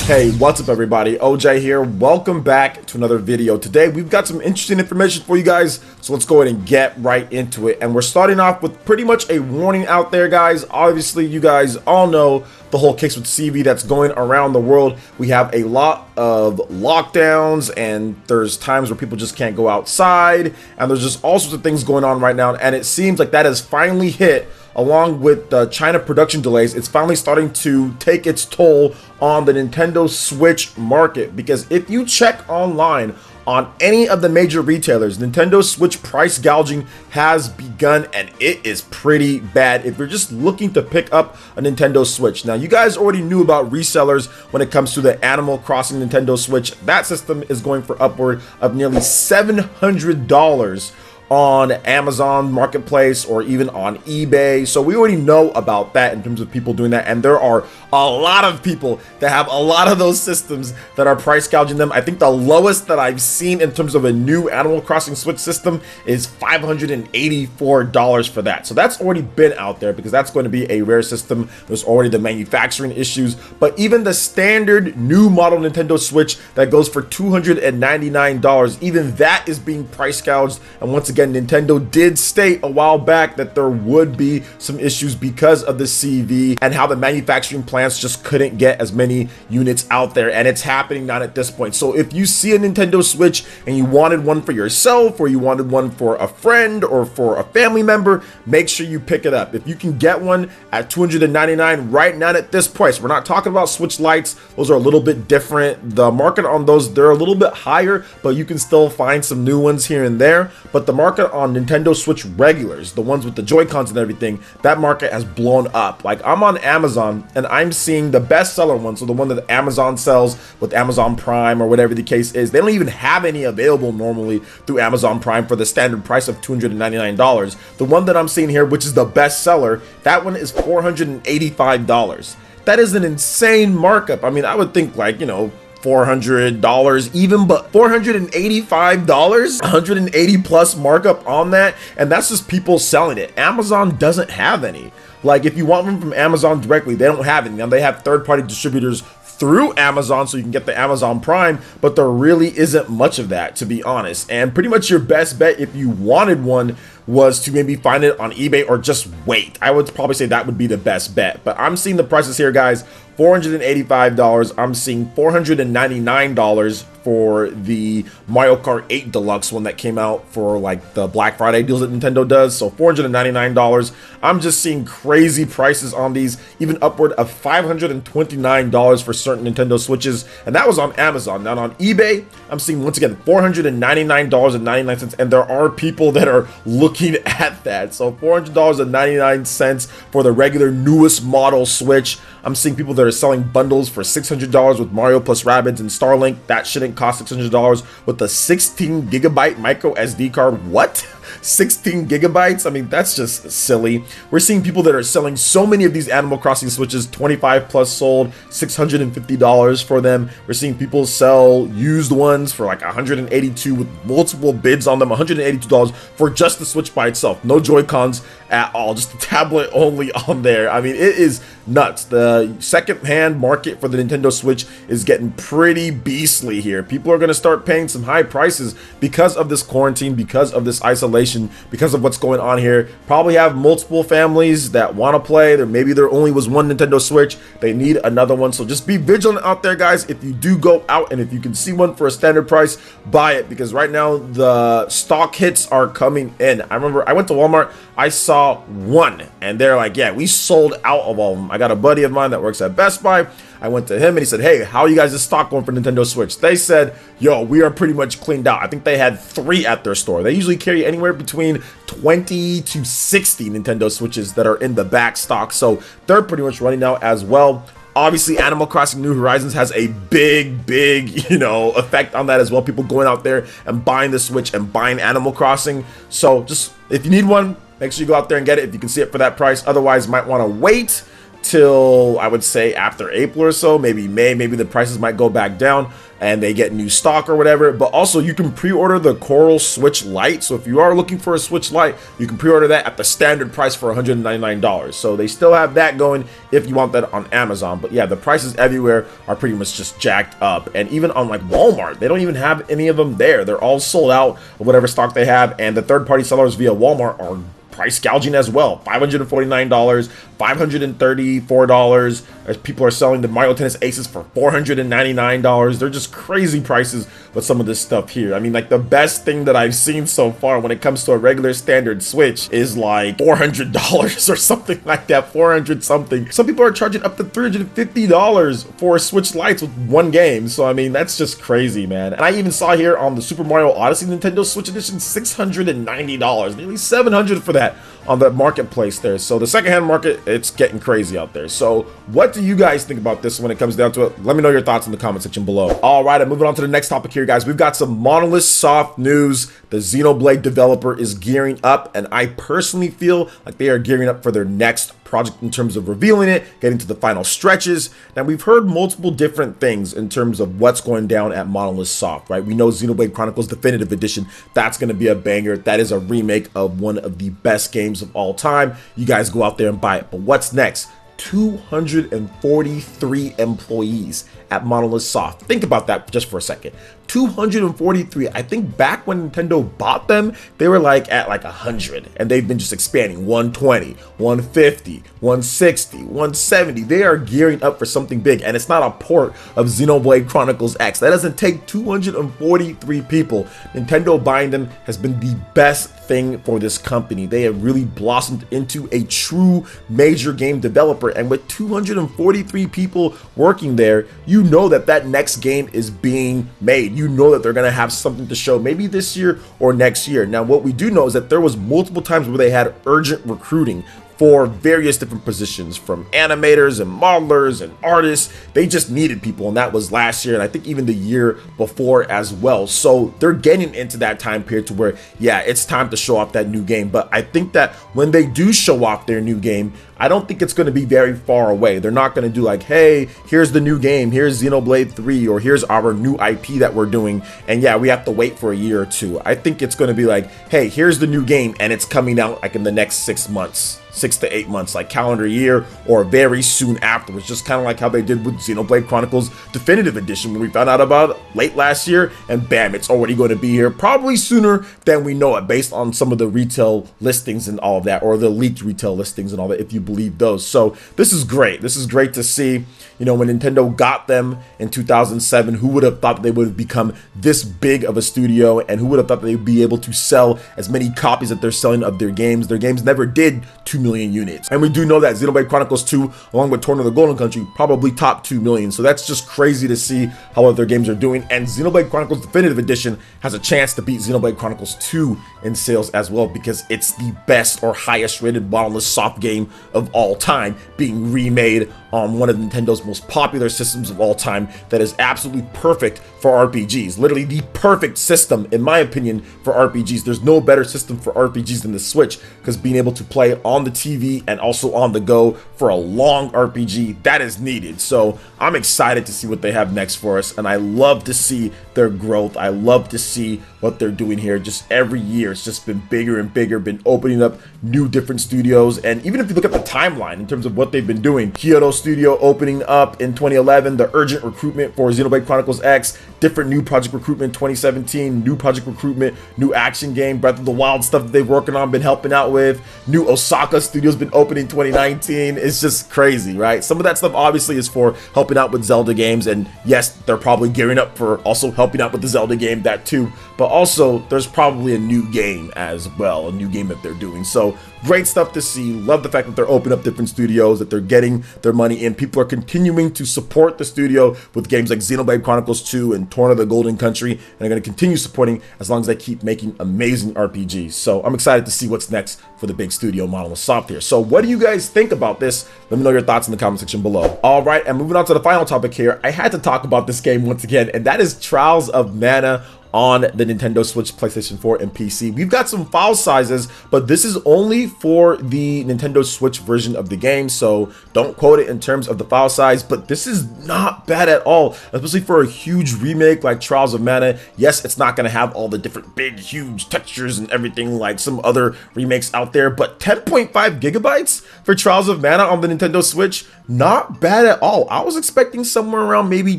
Hey, what's up everybody? OJ here. Welcome back to another video. Today we've got some interesting information for you guys, so let's go ahead and get right into it. And we're starting off with pretty much a warning out there, guys. Obviously, you guys all know the whole case with CV that's going around the world. We have a lot of lockdowns and there's times where people just can't go outside, and there's just all sorts of things going on right now, and it seems like that has finally hit. Along with the China production delays, it's finally starting to take its toll on the Nintendo Switch market, because if you check online on any of the major retailers, Nintendo Switch price gouging has begun, and it is pretty bad if you're just looking to pick up a Nintendo Switch. Now, you guys already knew about resellers when it comes to the Animal Crossing Nintendo Switch. That system is going for upward of nearly $700 on Amazon Marketplace or even on eBay. So we already know about that in terms of people doing that, and there are a lot of people that have a lot of those systems that are price gouging them. I think the lowest that I've seen in terms of a new Animal Crossing Switch system is $584 for that. So that's already been out there because that's going to be a rare system. There's already the manufacturing issues, but even the standard new model Nintendo Switch that goes for $299, even that is being price gouged. And once again, Nintendo did state a while back that there would be some issues because of the CV and how the manufacturing plants just couldn't get as many units out there, and it's happening now at this point. So if you see a Nintendo Switch and you wanted one for yourself, or you wanted one for a friend or for a family member, make sure you pick it up. If you can get one at $299 right now at this price, we're not talking about Switch Lites, those are a little bit different. The market on those, they're a little bit higher, but you can still find some new ones here and there. But the market on Nintendo Switch regulars, the ones with the Joy-Cons and everything, that market has blown up. Like, I'm on Amazon and I'm seeing the bestseller one, so the one that Amazon sells with Amazon Prime or whatever the case is. They don't even have any available normally through Amazon Prime for the standard price of $299. The one that I'm seeing here, which is the bestseller, that one is $485. That is an insane markup. I mean, I would think, like, you know, $400 even, but $485, 180 plus markup on that, and that's just people selling it. Amazon doesn't have any. Like, if you want them from Amazon directly, they don't have any. Now, they have third-party distributors through Amazon, so you can get the Amazon Prime, but there really isn't much of that, to be honest. And pretty much your best bet, if you wanted one, was to maybe find it on eBay or just wait. I would probably say that would be the best bet. But I'm seeing the prices here, guys. $485. I'm seeing $499 for the Mario Kart 8 Deluxe one that came out for like the Black Friday deals that Nintendo does. So $499. I'm just seeing crazy prices on these, even upward of $529 for certain Nintendo Switches, and that was on Amazon. Now on eBay, I'm seeing once again $499.99, and there are people that are looking at that. So $400.99 for the regular newest model Switch. I'm seeing people that are selling bundles for $600 with Mario plus Rabbids and Starlink. That shouldn't cost $600 with the 16 gigabyte micro SD card. What? 16 gigabytes? I mean, that's just silly. We're seeing people that are selling so many of these Animal Crossing Switches, 25 plus sold, $650 for them. We're seeing people sell used ones for like 182 with multiple bids on them, $182 for just the Switch by itself. No Joy-Cons at all, just the tablet only on there. I mean, it is nuts. The second-hand market for the Nintendo Switch is getting pretty beastly here. People are going to start paying some high prices because of this quarantine, because of this isolation, because of what's going on here. Probably have multiple families that want to play. Maybe there only was one Nintendo Switch. They need another one. So just be vigilant out there, guys. If you do go out and if you can see one for a standard price, buy it, because right now the stock hits are coming in. I remember I went to Walmart, I saw one and they're like, yeah, we sold out of all of them. I got a buddy of mine that works at Best Buy. I went to him and he said, hey, how are you guys' stock going for Nintendo Switch? They said, yo, we are pretty much cleaned out. I think they had 3 at their store. They usually carry anywhere between 20 to 60 Nintendo Switches that are in the back stock. So they're pretty much running out as well. Obviously, Animal Crossing New Horizons has a big, you know, effect on that as well. People going out there and buying the Switch and buying Animal Crossing. So just, if you need one, make sure you go out there and get it if you can see it for that price. Otherwise, you might want to wait. till I would say after April or so, maybe May. Maybe the prices might go back down and they get new stock or whatever. But also you can pre-order the Coral Switch Lite. So if you are looking for a Switch Lite, you can pre-order that at the standard price for $199. So they still have that going if you want that on Amazon. But yeah, the prices everywhere are pretty much just jacked up. And even on like Walmart, they don't even have any of them there. They're all sold out of whatever stock they have. And the third-party sellers via Walmart are price gouging as well. $549, $534, as people are selling the Mario Tennis Aces for $499. They're just crazy prices with some of this stuff here. I mean, like the best thing that I've seen so far when it comes to a regular standard Switch is like $400 or something like that, 400 something. Some people are charging up to $350 for Switch Lites with one game. So I mean, that's just crazy, man. And I even saw here on the Super Mario Odyssey Nintendo Switch Edition, $690, nearly $700 for that on the marketplace there. So the secondhand market, it's getting crazy out there. So what do you guys think about this when it comes down to it? Let me know your thoughts in the comment section below. All right, I'm moving on to the next topic here, guys. We've got some Monolith Soft news. The Xenoblade developer is gearing up, and I personally feel like they are gearing up for their next project in terms of revealing it, getting to the final stretches. Now, we've heard multiple different things in terms of what's going down at Monolith Soft, right? We know Xenoblade Chronicles Definitive Edition, that's going to be a banger. That is a remake of one of the best games of all time. You guys go out there and buy it. But what's next? 243 employees at Monolith Soft. Think about that just for a second. 243. I think back when Nintendo bought them, they were like at like 100, and they've been just expanding. 120, 150, 160, 170. They are gearing up for something big, and it's not a port of Xenoblade Chronicles X. That doesn't take 243 people. Nintendo buying them has been the best thing for this company. They have really blossomed into a true major game developer, and with 243 people working there, you know that that next game is being made. You know that they're going to have something to show maybe this year or next year. Now, what we do know is that there was multiple times where they had urgent recruiting for various different positions, from animators and modelers and artists. They just needed people, and that was last year, and I think even the year before as well. So they're getting into that time period to where, yeah, it's time to show off that new game. But I think that when they do show off their new game, I don't think it's going to be very far away. They're not going to do like, hey, here's the new game, here's Xenoblade 3, or here's our new IP that we're doing, and yeah, we have to wait for a year or two. I think it's going to be like, hey, here's the new game, and it's coming out like in the next 6 months. 6 to 8 months, like calendar year, or very soon afterwards, just kind of like how they did with Xenoblade Chronicles Definitive Edition when we found out about it late last year, and bam, it's already going to be here probably sooner than we know it, based on some of the retail listings and all of that, or the leaked retail listings and all that, if you believe those. So this is great. This is great to see. You know, when Nintendo got them in 2007, who would have thought that they would have become this big of a studio, and who would have thought that they'd be able to sell as many copies that they're selling of their games. Their games never did 2 million units. And we do know that Xenoblade Chronicles 2, along with Torn of the Golden Country, probably top 2 million. So that's just crazy to see how other games are doing. And Xenoblade Chronicles Definitive Edition has a chance to beat Xenoblade Chronicles 2 in sales as well, because it's the best or highest rated Monolith Soft game of all time, being remade on one of Nintendo's most popular systems of all time that is absolutely perfect for RPGs. Literally the perfect system, in my opinion, for RPGs. There's no better system for RPGs than the Switch, because being able to play on the TV and also on the go for a long RPG, that is needed. So I'm excited to see what they have next for us, and I love to see their growth. I love to see what they're doing here. Just every year, it's just been bigger and bigger, been opening up new different studios. And even if you look at the timeline in terms of what they've been doing, Kyoto Studio opening up in 2011, the urgent recruitment for Xenoblade Chronicles X, different new project recruitment 2017, new project recruitment, new action game, Breath of the Wild stuff that they've working on, been helping out with, new Osaka Studios been opening 2019. It's just crazy, right? Some of that stuff obviously is for helping out with Zelda games, and yes, they're probably gearing up for also helping out with the Zelda game, that too, but also there's probably a new game as well, a new game that they're doing. So great stuff to see. Love the fact that they're opening up different studios, that they're getting their money in. People are continuing to support the studio with games like Xenoblade Chronicles 2 and Torn of the Golden Country, and they're going to continue supporting as long as they keep making amazing RPGs. So I'm excited to see what's next for the big studio Monolith Soft here. So what do you guys think about this? Let me know your thoughts in the comment section below. All right, and moving on to the final topic here, I had to talk about this game once again, and that is Trials of Mana on the Nintendo Switch, PlayStation 4, and PC. We've got some file sizes, but this is only for the Nintendo Switch version of the game, so don't quote it in terms of the file size, but this is not bad at all, especially for a huge remake like Trials of Mana. Yes, it's not going to have all the different big, huge textures and everything like some other remakes out there, but 10.5 gigabytes for Trials of Mana on the Nintendo Switch, not bad at all. I was expecting somewhere around maybe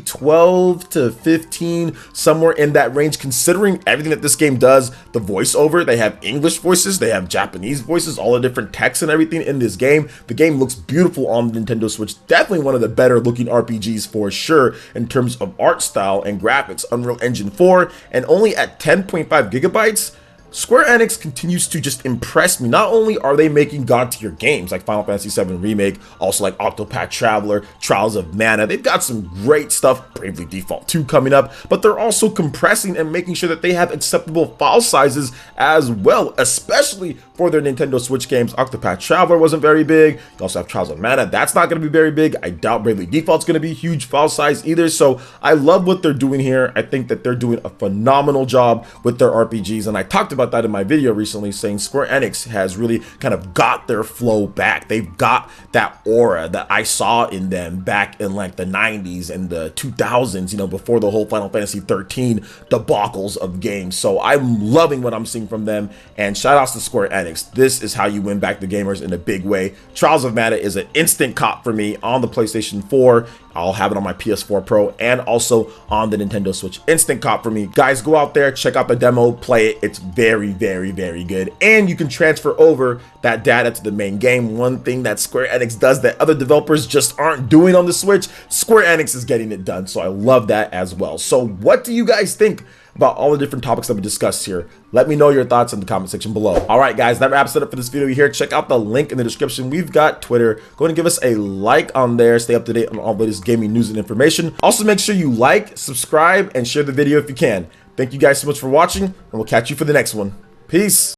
12 to 15, somewhere in that range, considering everything that this game does. The voiceover, they have English voices, they have Japanese voices, all the different texts and everything in this game. The game looks beautiful on the Nintendo Switch. Definitely one of the better looking RPGs for sure in terms of art style and graphics. Unreal Engine 4, and only at 10.5 gigabytes. Square Enix continues to just impress me. Not only are they making god-tier games like Final Fantasy VII Remake, also like Octopath Traveler, Trials of Mana, they've got some great stuff, Bravely Default 2 coming up, but they're also compressing and making sure that they have acceptable file sizes as well, especially for their Nintendo Switch games. Octopath Traveler wasn't very big. You also have Trials of Mana, that's not going to be very big. I doubt Bravely Default's going to be a huge file size either, so I love what they're doing here. I think that they're doing a phenomenal job with their RPGs, and I talked about that in my video recently, saying Square Enix has really kind of got their flow back. They've got that aura that I saw in them back in like the 90s and the 2000s, you know, before the whole Final Fantasy 13 debacles of games. So I'm loving what I'm seeing from them, and shout outs to Square Enix. This is how you win back the gamers in a big way. Trials of Mana is an instant cop for me on the PlayStation 4. I'll have it on my PS4 Pro and also on the Nintendo Switch. Instant cop for me. Guys, go out there, check out the demo, play it. It's very, very, very good. And you can transfer over that data to the main game. One thing that Square Enix does that other developers just aren't doing on the Switch, Square Enix is getting it done. So I love that as well. So what do you guys think about all the different topics that we discussed here? Let me know your thoughts in the comment section below. All right, guys, that wraps it up for this video here. Check out the link in the description. We've got Twitter. Go ahead and give us a like on there. Stay up to date on all the latest gaming news and information. Also, make sure you like, subscribe, and share the video if you can. Thank you guys so much for watching, and we'll catch you for the next one. Peace.